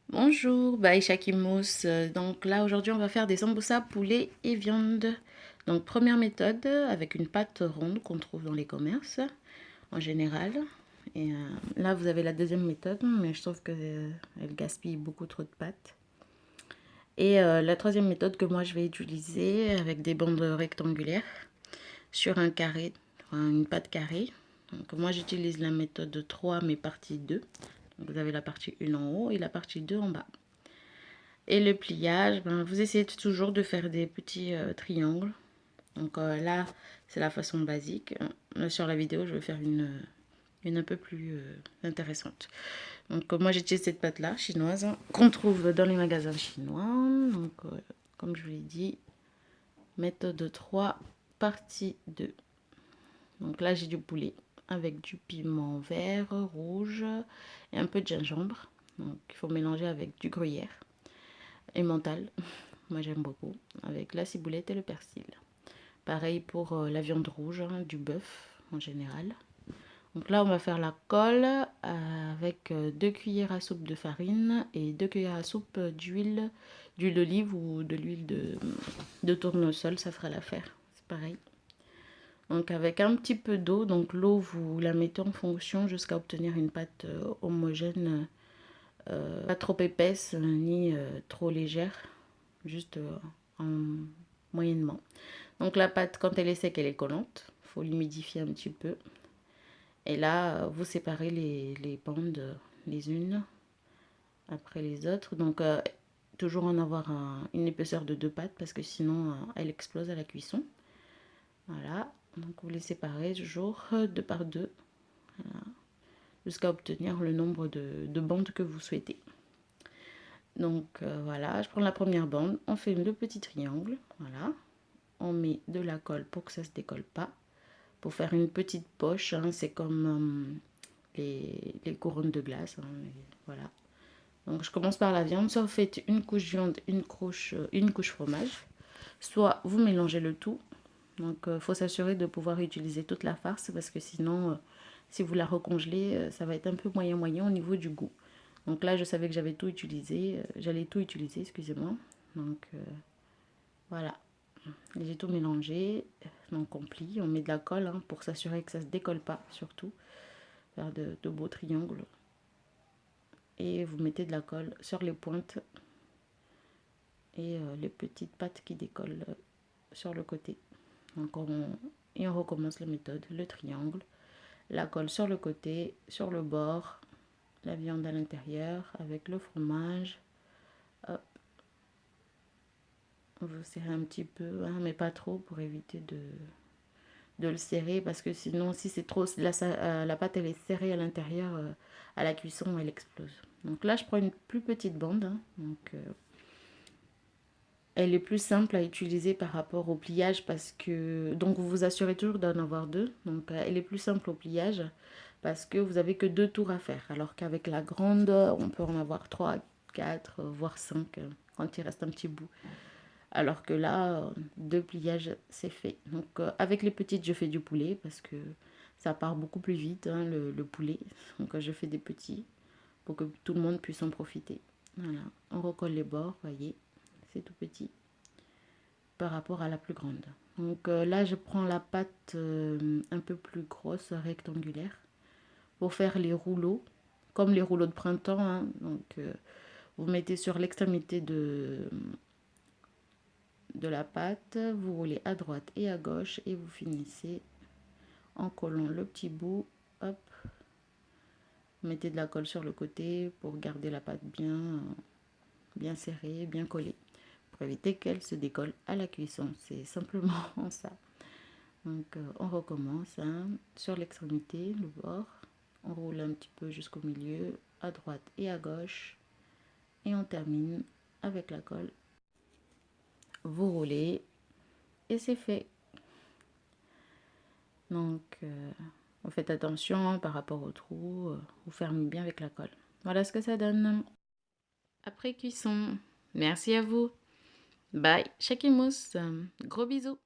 Bonjour, Shakimous. Donc là, aujourd'hui, on va faire des sambusa poulet et viande. Donc, première méthode, avec une pâte ronde qu'on trouve dans les commerces en général. Et là, vous avez la deuxième méthode, mais je trouve elle gaspille beaucoup trop de pâte. Et la troisième méthode que moi, je vais utiliser avec des bandes rectangulaires sur un carré, enfin, une pâte carrée. Donc, moi, j'utilise la méthode 3, mais partie 2. Donc, vous avez la partie 1 en haut et la partie 2 en bas. Et le pliage, vous essayez toujours de faire des petits triangles. Donc là, c'est la façon basique. Sur la vidéo, je vais faire une un peu plus intéressante. Donc moi, j'utilise cette pâte-là, chinoise, qu'on trouve dans les magasins chinois. Donc, comme je vous l'ai dit, méthode 3, partie 2. Donc là, j'ai du poulet avec du piment vert, rouge et un peu de gingembre. Donc, il faut mélanger avec du gruyère et mental. Moi j'aime beaucoup, avec la ciboulette et le persil. Pareil pour la viande rouge, hein, du bœuf en général. Donc là on va faire la colle avec 2 cuillères à soupe de farine et 2 cuillères à soupe d'huile d'olive ou de l'huile de tournesol, ça fera l'affaire. C'est pareil. Donc avec un petit peu d'eau, donc l'eau vous la mettez en fonction jusqu'à obtenir une pâte homogène, pas trop épaisse ni trop légère, juste en moyennement. Donc la pâte, quand elle est sec, elle est collante. Il faut l'humidifier un petit peu. Et là, vous séparez les bandes les unes après les autres. Donc toujours en avoir une épaisseur de 2 pâtes parce que sinon elle explose à la cuisson. Voilà. Donc vous les séparez toujours 2 par 2. Voilà. Jusqu'à obtenir le nombre de bandes que vous souhaitez. Donc voilà, je prends la première bande, on fait le petit triangle, voilà. On met de la colle pour que ça ne se décolle pas. Pour faire une petite poche, hein, c'est comme les couronnes de glace, hein, voilà. Donc je commence par la viande, soit vous faites une couche viande, une couche fromage, soit vous mélangez le tout. Donc il faut s'assurer de pouvoir utiliser toute la farce parce que sinon, si vous la recongelez, ça va être un peu moyen au niveau du goût. Donc là, je savais que j'avais tout utilisé, j'allais tout utiliser, excusez-moi. Donc voilà, j'ai tout mélangé. Donc on plie, on met de la colle hein, pour s'assurer que ça ne se décolle pas, surtout. Faire de beaux triangles. Et vous mettez de la colle sur les pointes et les petites pattes qui décollent sur le côté. Donc on recommence la méthode, le triangle, la colle sur le côté, sur le bord, la viande à l'intérieur avec le fromage. Hop. Vous serrez un petit peu, hein, mais pas trop pour éviter de le serrer parce que sinon si c'est trop, la pâte elle est serrée à l'intérieur, à la cuisson elle explose. Donc là je prends une plus petite bande, hein, donc elle est plus simple à utiliser par rapport au pliage parce que donc vous vous assurez toujours d'en avoir deux, donc elle est plus simple au pliage parce que vous avez que 2 tours à faire alors qu'avec la grande on peut en avoir 3, 4, voire 5 quand il reste un petit bout. Alors que là, 2 pliages, c'est fait. Donc avec les petites, je fais du poulet parce que ça part beaucoup plus vite, hein, le poulet. Donc je fais des petits pour que tout le monde puisse en profiter. Voilà, on recolle les bords, voyez, c'est tout petit par rapport à la plus grande. Donc là, je prends la pâte un peu plus grosse, rectangulaire, pour faire les rouleaux, comme les rouleaux de printemps. Hein. Donc vous mettez sur l'extrémité de la pâte, vous roulez à droite et à gauche et vous finissez en collant le petit bout. Hop, mettez de la colle sur le côté pour garder la pâte bien serrée, bien collée, pour éviter qu'elle se décolle à la cuisson. C'est simplement ça. Donc on recommence hein, sur l'extrémité, le bord. On roule un petit peu jusqu'au milieu, à droite et à gauche. Et on termine avec la colle. Vous roulez et c'est fait. Donc, vous faites attention par rapport au trou, vous fermez bien avec la colle. Voilà ce que ça donne. Après cuisson. Merci à vous. Bye, Shakimous. Gros bisous.